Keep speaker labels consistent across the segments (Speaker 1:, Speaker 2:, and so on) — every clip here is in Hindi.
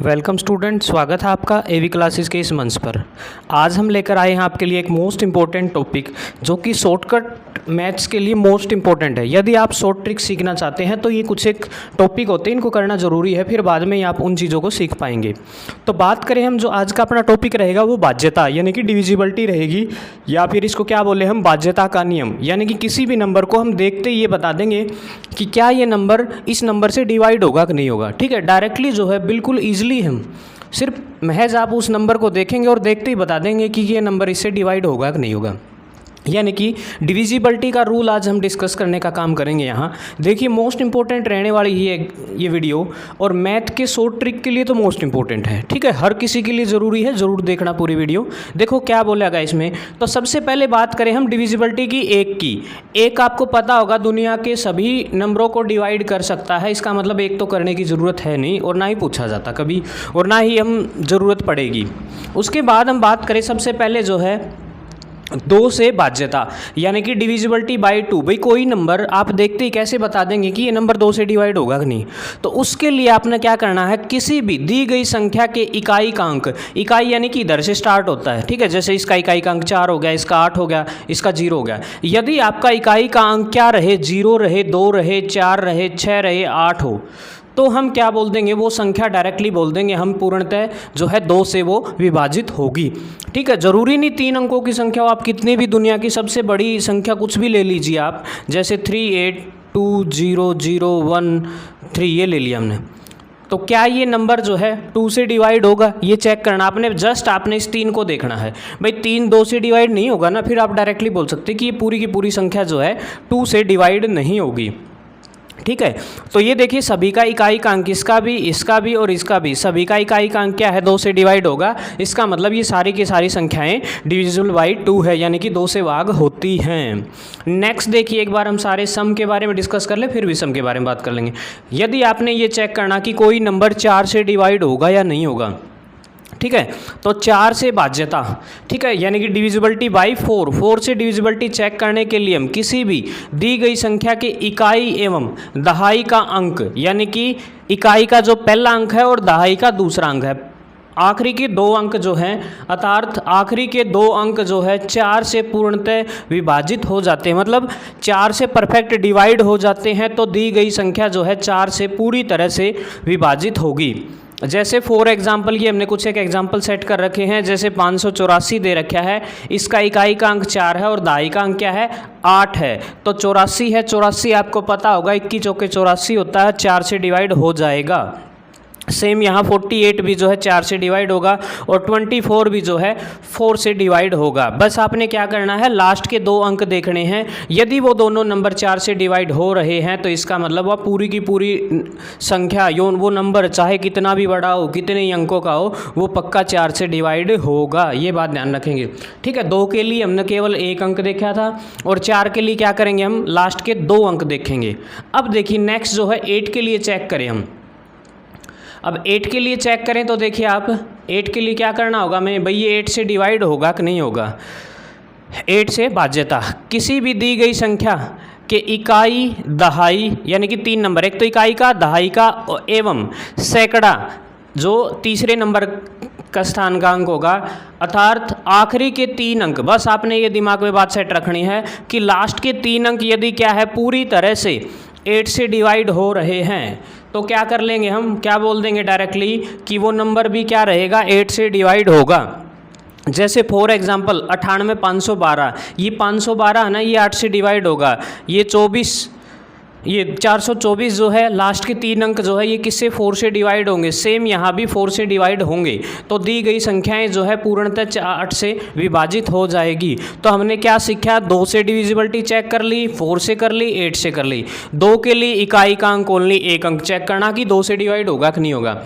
Speaker 1: वेलकम स्टूडेंट, स्वागत है आपका एवी क्लासेस के इस मंच पर। आज हम लेकर आए हैं आपके लिए एक मोस्ट इम्पॉर्टेंट टॉपिक जो कि शॉर्टकट मैथ्स के लिए मोस्ट इम्पॉर्टेंट है। यदि आप शॉर्ट ट्रिक सीखना चाहते हैं तो ये कुछ एक टॉपिक होते हैं, इनको करना ज़रूरी है, फिर बाद में ही आप उन चीज़ों को सीख पाएंगे। तो बात करें हम, जो आज का अपना टॉपिक रहेगा वो बाध्यता यानी कि डिविजिबिलिटी रहेगी, या फिर इसको क्या बोले हम, बाध्यता का नियम। यानी कि किसी भी नंबर को हम देखते ही ये बता देंगे कि क्या ये नंबर इस नंबर से डिवाइड होगा कि नहीं होगा। ठीक है, डायरेक्टली जो है बिल्कुल ईजिली हम सिर्फ महज आप उस नंबर को देखेंगे और देखते ही बता देंगे कि ये नंबर इससे डिवाइड होगा कि नहीं होगा। यानी कि डिविजिबिलिटी का रूल आज हम डिस्कस करने का काम करेंगे। यहाँ देखिए मोस्ट इंपॉर्टेंट रहने वाली ये वीडियो, और मैथ के शॉर्ट ट्रिक के लिए तो मोस्ट इंपॉर्टेंट है। ठीक है, हर किसी के लिए ज़रूरी है, ज़रूर देखना पूरी वीडियो। देखो क्या बोलेगा इसमें। तो सबसे पहले बात करें हम डिविजिबिलिटी की एक की। एक आपको पता होगा दुनिया के सभी नंबरों को डिवाइड कर सकता है, इसका मतलब एक तो करने की ज़रूरत है नहीं, और ना ही पूछा जाता कभी, और ना ही हम ज़रूरत पड़ेगी। उसके बाद हम बात करें सबसे पहले जो है दो से बाध्यता, यानी कि डिविजिबिलिटी बाय टू। भाई कोई नंबर आप देखते ही कैसे बता देंगे कि ये नंबर दो से डिवाइड होगा कि नहीं। तो उसके लिए आपने क्या करना है, किसी भी दी गई संख्या के इकाई का अंक, इकाई यानी कि इधर से स्टार्ट होता है। ठीक है, जैसे इसका इकाई का अंक 4 हो गया, इसका 8 हो गया, इसका 0 हो गया। यदि आपका इकाई का अंक क्या रहे, 0 रहे, 2 रहे, 4 रहे, 6 रहे, 8 हो, तो हम क्या बोल देंगे, वो संख्या डायरेक्टली बोल देंगे हम पूर्णतः जो है 2 से वो विभाजित होगी। ठीक है, ज़रूरी नहीं 3 अंकों की संख्या हो, आप कितनी भी दुनिया की सबसे बड़ी संख्या कुछ भी ले लीजिए आप, जैसे 382001 ये ले लिया हमने। तो क्या ये नंबर जो है 2 से डिवाइड होगा, ये चेक करना आपने। आपने इस 3 को देखना है। भाई 3 2 से डिवाइड नहीं होगा ना, फिर आप डायरेक्टली बोल सकते कि ये पूरी की पूरी संख्या जो है 2 से डिवाइड नहीं होगी। ठीक है, तो ये देखिए सभी का इकाई का अंक, इसका भी और इसका भी, सभी का इकाई का अंक क्या है, 2 से डिवाइड होगा। इसका मतलब ये सारी की सारी संख्याएं डिविजिबल बाई 2 है, यानी कि 2 से भाग होती हैं। नेक्स्ट देखिए, एक बार हम सारे सम के बारे में डिस्कस कर ले, फिर भी सम के बारे में बात कर लेंगे। यदि आपने ये चेक करना कि कोई नंबर 4 से डिवाइड होगा या नहीं होगा। ठीक है, तो 4 से बाध्यता, ठीक है, यानी कि डिविजिबिलिटी बाई 4 से डिविजिबिलिटी चेक करने के लिए हम किसी भी दी गई संख्या के इकाई एवं दहाई का अंक, यानी कि इकाई का जो पहला अंक है और दहाई का दूसरा अंक है, आखिरी के 2 अंक जो हैं, अर्थात आखिरी के 2 अंक जो है 4 से पूर्णतः विभाजित हो जाते हैं, मतलब 4 से परफेक्ट डिवाइड हो जाते हैं, तो दी गई संख्या जो है 4 से पूरी तरह से विभाजित होगी। जैसे फॉर एग्जाम्पल ये हमने कुछ एक एग्जाम्पल सेट कर रखे हैं, जैसे 584 दे रखा है, इसका इकाई का अंक 4 है और दहाई का अंक क्या है, 8 है, तो 84 है। 84 आपको पता होगा 21 चौके 84 होता है, 4 से डिवाइड हो जाएगा। सेम यहाँ 48 भी जो है 4 से डिवाइड होगा, और 24 भी जो है 4 से डिवाइड होगा। बस आपने क्या करना है, लास्ट के 2 अंक देखने हैं। यदि वो दोनों नंबर 4 से डिवाइड हो रहे हैं तो इसका मतलब वह पूरी की पूरी संख्या, वो नंबर चाहे कितना भी बड़ा हो, कितने ही अंकों का हो, वो पक्का 4 से डिवाइड होगा। ये बात ध्यान रखेंगे। ठीक है, 2 के लिए हमने केवल 1 अंक देखा था, और 4 के लिए क्या करेंगे, हम लास्ट के 2 अंक देखेंगे। अब देखिए नेक्स्ट जो है 8 के लिए चेक करें हम। अब 8 के लिए चेक करें तो देखिए आप 8 के लिए क्या करना होगा, मैं भाई ये 8 से डिवाइड होगा कि नहीं होगा। 8 से बाध्यता, किसी भी दी गई संख्या के इकाई दहाई, यानी कि 3 नंबर, एक तो इकाई का, दहाई का एवं सैकड़ा, जो तीसरे नंबर का स्थानांक होगा, अर्थात आखिरी के 3 अंक। बस आपने ये दिमाग में बात सेट रखनी है कि लास्ट के 3 अंक यदि क्या है, पूरी तरह से 8 से डिवाइड हो रहे हैं, तो क्या कर लेंगे हम, क्या बोल देंगे डायरेक्टली कि वो नंबर भी क्या रहेगा, 8 से डिवाइड होगा। जैसे फॉर एग्जांपल 98512, ये 512 है ना, ये 8 से डिवाइड होगा। ये 424 जो है लास्ट के 3 अंक जो है, ये किससे, 4 से डिवाइड होंगे। सेम यहाँ भी 4 से डिवाइड होंगे, तो दी गई संख्याएं जो है पूर्णतः 8 से विभाजित हो जाएगी। तो हमने क्या सीखा, 2 से डिविजिबिलिटी चेक कर ली, 4 से कर ली, 8 से कर ली। 2 के लिए इकाई का अंक ओनली 1 अंक चेक करना कि 2 से डिवाइड होगा कि नहीं होगा।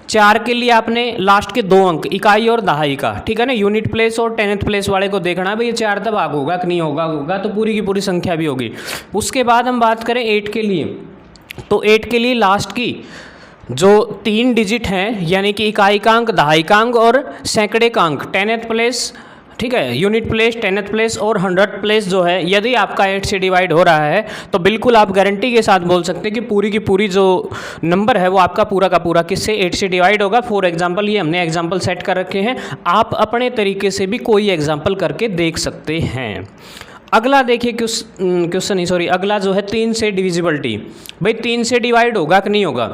Speaker 1: 4 के लिए आपने लास्ट के 2 अंक, इकाई और दहाई का, ठीक है ना, यूनिट प्लेस और 10th प्लेस वाले को देखना है भाई ये 4 तब भाग होगा कि नहीं होगा, तो पूरी की पूरी संख्या भी होगी। उसके बाद हम बात करें 8 के लिए, तो 8 के लिए लास्ट की जो 3 डिजिट हैं, यानी कि इकाई का अंक, दहाई का अंक और सैकड़े का अंक, 10th प्लेस ठीक है, यूनिट प्लेस, 10th प्लेस और 100th प्लेस जो है यदि आपका 8 से डिवाइड हो रहा है तो बिल्कुल आप गारंटी के साथ बोल सकते हैं कि पूरी की पूरी जो नंबर है वो आपका पूरा का पूरा किससे 8 से डिवाइड होगा। फॉर एग्जांपल ये हमने एग्जांपल सेट कर रखे हैं, आप अपने तरीके से भी कोई एग्जांपल करके देख सकते हैं। अगला देखिए अगला जो है 3 से डिविजिबिलिटी। भाई 3 से डिवाइड होगा कि नहीं होगा,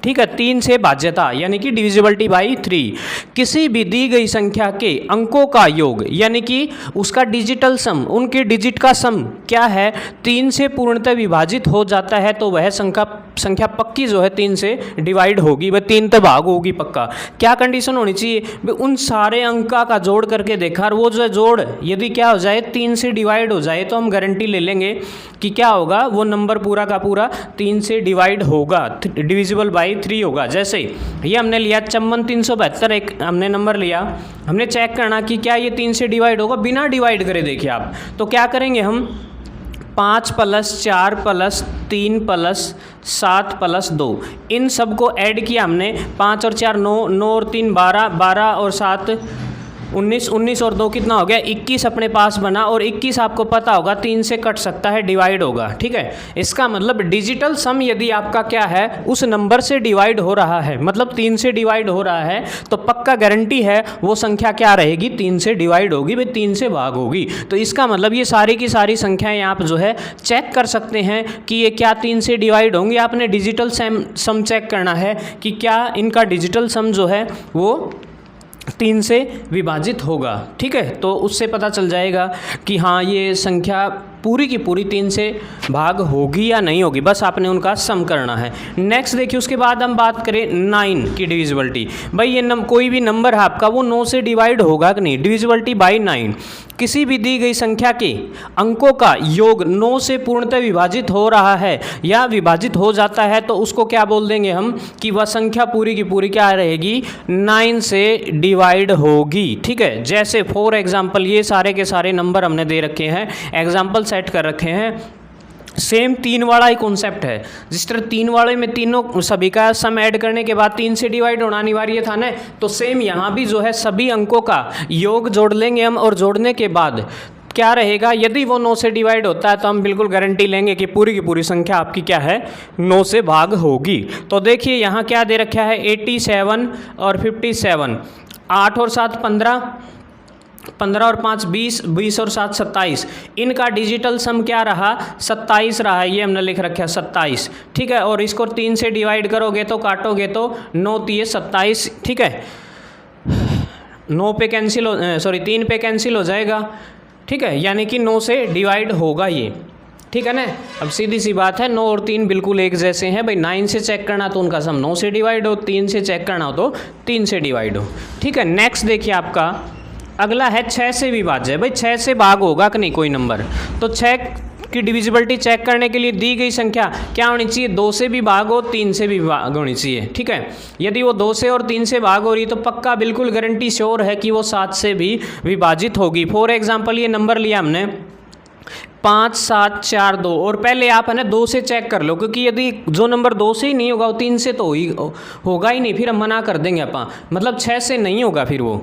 Speaker 1: ठीक है। 3 से भाज्यता यानी कि डिविजिबिलिटी बाई 3, किसी भी दी गई संख्या के अंकों का योग यानी कि उसका डिजिटल सम, उनके डिजिट का सम क्या है, 3 से पूर्णतः विभाजित हो जाता है तो वह संख्या पक्की जो है 3 से डिवाइड होगी, वह 3 तक भाग होगी पक्का। क्या कंडीशन होनी चाहिए, उन सारे अंका का जोड़ करके देखा और वो जो है जोड़ यदि क्या हो जाए 3 से डिवाइड हो जाए तो हम गारंटी ले लेंगे कि क्या होगा, वो नंबर पूरा का पूरा 3 से डिवाइड होगा, डिविजिबल बाई 3 होगा। जैसे ये हमने लिया 54,372 एक हमने नंबर लिया, हमने चेक करना कि क्या ये 3 से डिवाइड होगा, बिना डिवाइड करे देखिए आप, तो क्या करेंगे हम 5 + 4 + 3 + 7 + 2 इन सब को ऐड किया हमने, 5 और 4 9, 9 और 3 12, 12 और 7 19, 19 और 2 कितना हो गया 21 अपने पास बना, और 21 आपको पता होगा 3 से कट सकता है, डिवाइड होगा, ठीक है। इसका मतलब डिजिटल सम यदि आपका क्या है उस नंबर से डिवाइड हो रहा है, मतलब 3 से डिवाइड हो रहा है तो पक्का गारंटी है वो संख्या क्या रहेगी, 3 से डिवाइड होगी, भाई 3 से भाग होगी। तो इसका मतलब ये सारी की सारी संख्याएं आप जो है चेक कर सकते हैं कि ये क्या 3 से डिवाइड होंगी। आपने डिजिटल सम चेक करना है कि क्या इनका डिजिटल सम जो है वो 3 से विभाजित होगा, ठीक है। तो उससे पता चल जाएगा कि हाँ ये संख्या पूरी की पूरी 3 से भाग होगी या नहीं होगी, बस आपने उनका सम करना है। नेक्स्ट देखिए उसके बाद हम बात करें 9 की डिविजिबिलिटी। भाई ये कोई भी नंबर है आपका वो 9 से डिवाइड होगा कि नहीं, डिविजिबिलिटी बाई 9, किसी भी दी गई संख्या के अंकों का योग 9 से पूर्णतः विभाजित हो रहा है या विभाजित हो जाता है तो उसको क्या बोल देंगे हम कि वह संख्या पूरी की पूरी क्या रहेगी, 9 से डिवाइड होगी, ठीक है। जैसे फॉर एग्जांपल ये सारे के सारे नंबर हमने दे रखे हैं, एग्जांपल सेट कर रखे हैं, सेम 3 वाला ही कॉन्सेप्ट है। जिस तरह 3 वाले में तीनों सभी का सम ऐड करने के बाद 3 से डिवाइड होना अनिवार्य था ना, तो सेम यहाँ भी जो है सभी अंकों का योग जोड़ लेंगे हम, और जोड़ने के बाद क्या रहेगा, यदि वो 9 से डिवाइड होता है तो हम बिल्कुल गारंटी लेंगे कि पूरी की पूरी संख्या आपकी क्या है 9 से भाग होगी। तो देखिए यहाँ क्या दे रखा है 87 और 57, 8 और 7 15, 15 और 5 20, 20 और 7 27, इनका डिजिटल सम क्या रहा 27 रहा है, ये हमने लिख रखा है 27, ठीक है। और इसको 3 से डिवाइड करोगे तो काटोगे तो 9 3 27, ठीक है, 9 पे कैंसिल हो 3 पे कैंसिल हो जाएगा, ठीक है, यानी कि 9 से डिवाइड होगा ये, ठीक है ना। अब सीधी सी बात है 9 और 3 बिल्कुल एक जैसे हैं, भाई 9 से चेक करना तो उनका सम 9 से डिवाइड हो, 3 से चेक करना हो तो 3 से डिवाइड हो, ठीक है। नेक्स्ट देखिए आपका अगला है 6 से विभाज्य। भाई 6 से भाग होगा कि नहीं कोई नंबर, तो 6 की डिविजिबिलिटी चेक करने के लिए दी गई संख्या क्या होनी चाहिए, 2 से भी भाग हो 3 से भी भाग होनी चाहिए, ठीक है। यदि वो 2 से और 3 से भाग हो रही तो पक्का बिल्कुल गारंटी श्योर है कि वो 7 से भी विभाजित होगी। फॉर एग्जांपल ये नंबर लिया हमने 5 7 4 2, और पहले आप है ना 2 से चेक कर लो, क्योंकि यदि जो नंबर 2 से ही नहीं होगा वो 3 से तो होगा ही नहीं, फिर हम मना कर देंगे अपन, मतलब 6 से नहीं होगा फिर वो,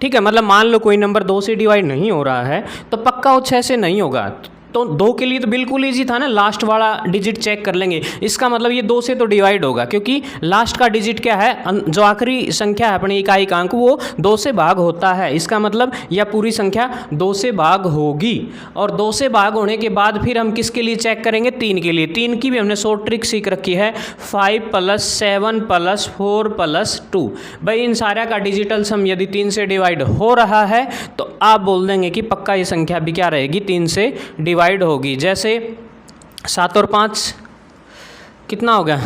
Speaker 1: ठीक है। मतलब मान लो कोई नंबर 2 से डिवाइड नहीं हो रहा है तो पक्का वो 6 से नहीं होगा। तो 2 के लिए तो बिल्कुल ईजी था ना, लास्ट वाला डिजिट चेक कर लेंगे, इसका मतलब ये 2 से तो डिवाइड होगा, क्योंकि लास्ट का डिजिट क्या है, जो आखिरी संख्या है अपनी इकाई का अंक वो 2 से भाग होता है, इसका मतलब यह पूरी संख्या 2 से भाग होगी। और 2 से भाग होने के बाद फिर हम किसके लिए चेक करेंगे, 3 के लिए। 3 की भी हमने शॉर्ट ट्रिक सीख रखी है, 5 + 7 + 4 + 2। भाई इन सारा का डिजिटल सम यदि 3 से डिवाइड हो रहा है तो आप बोल देंगे कि पक्का ये संख्या भी क्या रहेगी 3 से डिवाइड होगी। जैसे 7 और 5 कितना हो गया,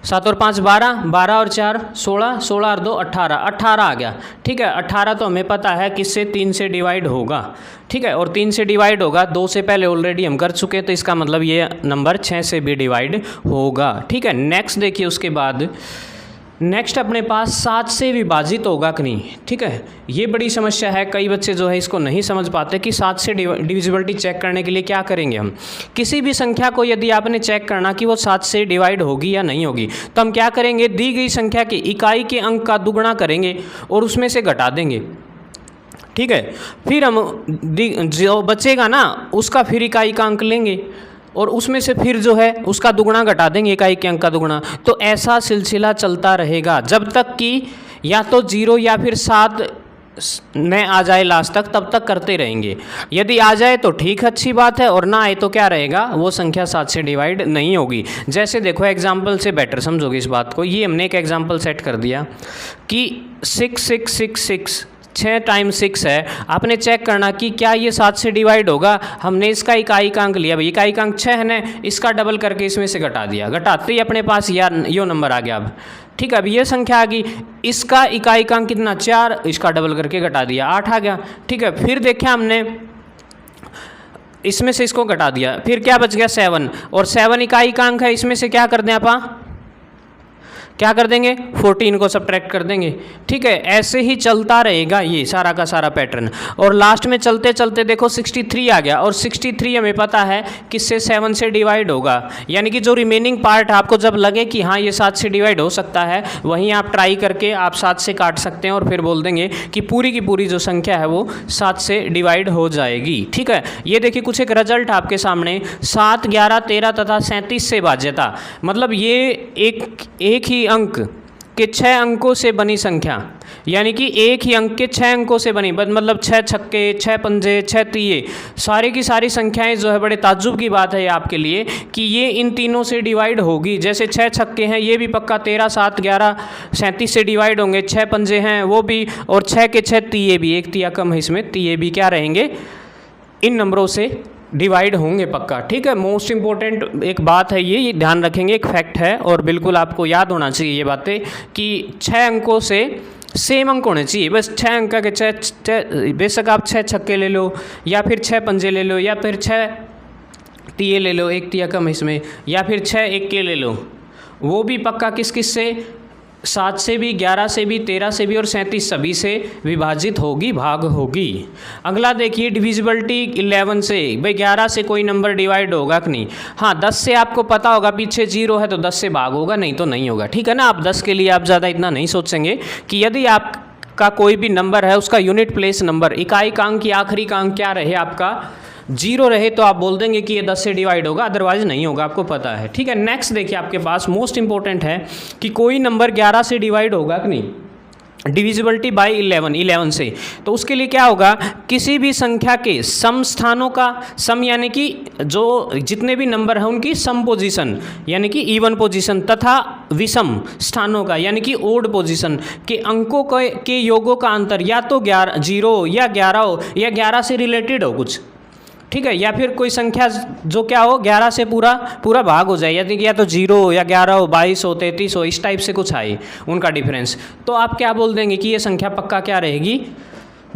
Speaker 1: 7 और 5 12, 12 और 4 16, 16 और 2 18, 18 आ गया, ठीक है। 18 तो हमें पता है किससे 3 से डिवाइड होगा, ठीक है, और 3 से डिवाइड होगा, 2 से पहले ऑलरेडी हम कर चुके, तो इसका मतलब ये नंबर 6 से भी डिवाइड होगा, ठीक है। नेक्स्ट देखिए उसके बाद नेक्स्ट अपने पास 7 से विभाजित होगा कि नहीं, ठीक है। ये बड़ी समस्या है, कई बच्चे जो है इसको नहीं समझ पाते कि 7 से डिविजिबिलिटी चेक करने के लिए क्या करेंगे हम। किसी भी संख्या को यदि आपने चेक करना कि वो 7 से डिवाइड होगी या नहीं होगी, तो हम क्या करेंगे, दी गई संख्या की इकाई के अंक का दुगुना करेंगे और उसमें से घटा देंगे, ठीक है। फिर हम जो बचेगा ना उसका फिर इकाई का अंक लेंगे और उसमें से फिर जो है उसका दुगुना घटा देंगे, इकाई के अंक का दुगुना। तो ऐसा सिलसिला चलता रहेगा जब तक कि या तो 0 या फिर 7 में आ जाए लास्ट तक, तब तक करते रहेंगे। यदि आ जाए तो ठीक, अच्छी बात है, और ना आए तो क्या रहेगा, वो संख्या 7 से डिवाइड नहीं होगी। जैसे देखो एग्जाम्पल से बेटर समझोगे इस बात को। ये हमने एक एग्जाम्पल सेट कर दिया कि 6 6 6 6 6 टाइम्स 6 है। आपने चेक करना कि क्या ये 7 से डिवाइड होगा। हमने इसका इकाई का अंक लिया, भाई इकाई का अंक 6 है ना, इसका डबल करके इसमें से घटा दिया, घटाते ही अपने पास यो नंबर आ गया। अब ठीक है, अब ये संख्या आ गई, इसका इकाई का अंक कितना 4, इसका डबल करके घटा दिया 8 आ गया। ठीक है, फिर देखा हमने इसमें से इसको घटा दिया, फिर क्या बच गया 7, और 7 इकाई का अंक है, इसमें से क्या कर दें आप, क्या कर देंगे 14 को सब्ट्रैक्ट कर देंगे। ठीक है, ऐसे ही चलता रहेगा ये सारा का सारा पैटर्न। और लास्ट में चलते चलते देखो 63 आ गया, और 63 हमें पता है किससे 7 से डिवाइड होगा। यानी कि जो रिमेनिंग पार्ट आपको जब लगे कि हाँ ये 7 से डिवाइड हो सकता है, वहीं आप ट्राई करके आप 7 से काट सकते हैं और फिर बोल देंगे कि पूरी की पूरी जो संख्या है वो 7 से डिवाइड हो जाएगी। ठीक है, ये देखिए कुछ एक रिजल्ट आपके सामने 7, 11, 13 तथा 37 से बाध्यता। मतलब ये एक ही अंक के 6 अंकों से बनी संख्या, यानी कि एक ही अंक के 6 अंकों से बनी, मतलब 6 छक्के, 6 पंजे, 6 तीये, सारी की सारी संख्याएं जो है, बड़े ताज्जुब की बात है ये आपके लिए कि ये इन तीनों से डिवाइड होगी। जैसे 6 छक्के हैं ये भी पक्का 13, 7, 11, 37 से डिवाइड होंगे। 6 पंजे हैं वो भी, और 6 के 6 तीये भी, एक तिया कम है इसमें, तीये भी क्या रहेंगे, इन नंबरों से डिवाइड होंगे पक्का। ठीक है, मोस्ट इंपॉर्टेंट एक बात है ये ध्यान रखेंगे, एक फैक्ट है और बिल्कुल आपको याद होना चाहिए ये बातें कि 6 अंकों से सेम अंक होने चाहिए। बस 6 अंक के 6, बेशक आप 6 छक्के ले लो या फिर 6 पंजे ले लो या फिर 6 तीये ले लो, एक तिया कम इसमें, या फिर 6 इक्के ले लो, वो भी पक्का किस किस से, 7 से भी, 11 से भी, 13 से भी और 37 सभी से विभाजित होगी, भाग होगी। अगला देखिए डिविजिबिलिटी 11 से। भाई 11 से कोई नंबर डिवाइड होगा कि नहीं। हाँ 10 से आपको पता होगा पीछे 0 है तो 10 से भाग होगा, नहीं तो नहीं होगा। ठीक है ना, आप 10 के लिए आप ज़्यादा इतना नहीं सोचेंगे कि यदि आपका कोई भी नंबर है उसका यूनिट प्लेस नंबर, इकाई का अंक या आखिरी का अंक क्या रहे आपका 0 रहे तो आप बोल देंगे कि ये 10 से डिवाइड होगा, अदरवाइज नहीं होगा, आपको पता है। ठीक है, नेक्स्ट देखिए आपके पास मोस्ट इंपॉर्टेंट है कि कोई नंबर 11 से डिवाइड होगा कि नहीं, डिविजिबिलिटी बाय 11 से। तो उसके लिए क्या होगा, किसी भी संख्या के सम स्थानों का, सम यानी कि जो जितने भी नंबर हैं उनकी सम पोजीशन यानी कि इवन पोजीशन, तथा विषम स्थानों का यानी कि ओड पोजीशन के अंकों के योगों का अंतर या तो 0 या 11 हो या 11 से रिलेटेड हो कुछ। ठीक है, या फिर कोई संख्या जो क्या हो 11 से पूरा भाग हो जाए, यानी कि या तो 0 या 11 हो, 22 हो, 33 हो, इस टाइप से कुछ आए उनका डिफरेंस, तो आप क्या बोल देंगे कि ये संख्या पक्का क्या रहेगी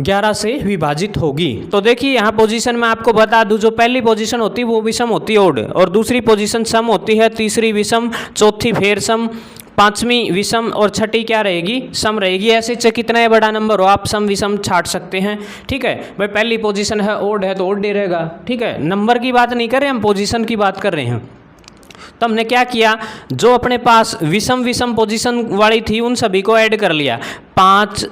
Speaker 1: 11 से विभाजित होगी। तो देखिए यहाँ पोजीशन में आपको बता दूं, जो पहली पोजीशन होती है वो विषम होती है ओड, और दूसरी पोजीशन सम होती है, तीसरी विषम, चौथी फेर सम, पांचवी विषम और छठी क्या रहेगी सम रहेगी। ऐसे चाहे कितना है बड़ा नंबर हो आप सम विषम छाट सकते हैं। ठीक है भाई, पहली पोजीशन है ओड है तो ओड डे रहेगा। ठीक है, नंबर की बात नहीं कर रहे हम, पोजीशन की बात कर रहे हैं। तो हमने क्या किया, जो अपने पास विषम पोजीशन वाली थी उन सभी को ऐड कर लिया। 5,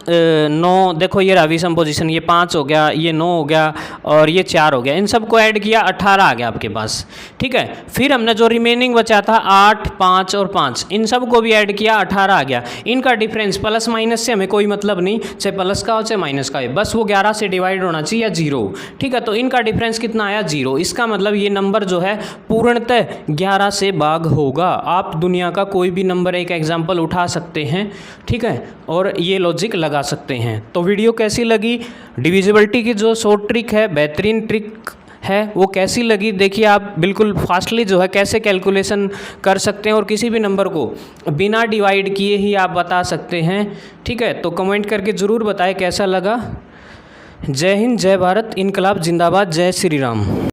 Speaker 1: 9, देखो ये रहा विषम पोजीशन, ये 5 हो गया, ये 9 हो गया और ये 4 हो गया, इन सबको ऐड किया 18 आ गया आपके पास। ठीक है, फिर हमने जो रिमेनिंग बचा था 8, 5 और 5, इन सबको भी ऐड किया 18 आ गया। इनका डिफरेंस प्लस माइनस से हमें कोई मतलब नहीं, चाहे प्लस का हो चाहे माइनस का हो, बस वो 11 से डिवाइड होना चाहिए या 0। ठीक है, तो इनका डिफरेंस कितना आया 0। इसका मतलब ये नंबर जो है पूर्णतः 11 से भाग होगा। आप दुनिया का कोई भी नंबर एक एग्जाम्पल उठा सकते हैं। ठीक है, और ये लॉजिक लगा सकते हैं। तो वीडियो कैसी लगी, डिविजिबिलिटी की जो शॉर्ट ट्रिक है, बेहतरीन ट्रिक है, वो कैसी लगी देखिए आप बिल्कुल फास्टली जो है कैसे कैलकुलेशन कर सकते हैं और किसी भी नंबर को बिना डिवाइड किए ही आप बता सकते हैं। ठीक है, तो कमेंट करके ज़रूर बताएं कैसा लगा। जय हिंद, जय भारत, इनकलाब जिंदाबाद, जय श्री राम।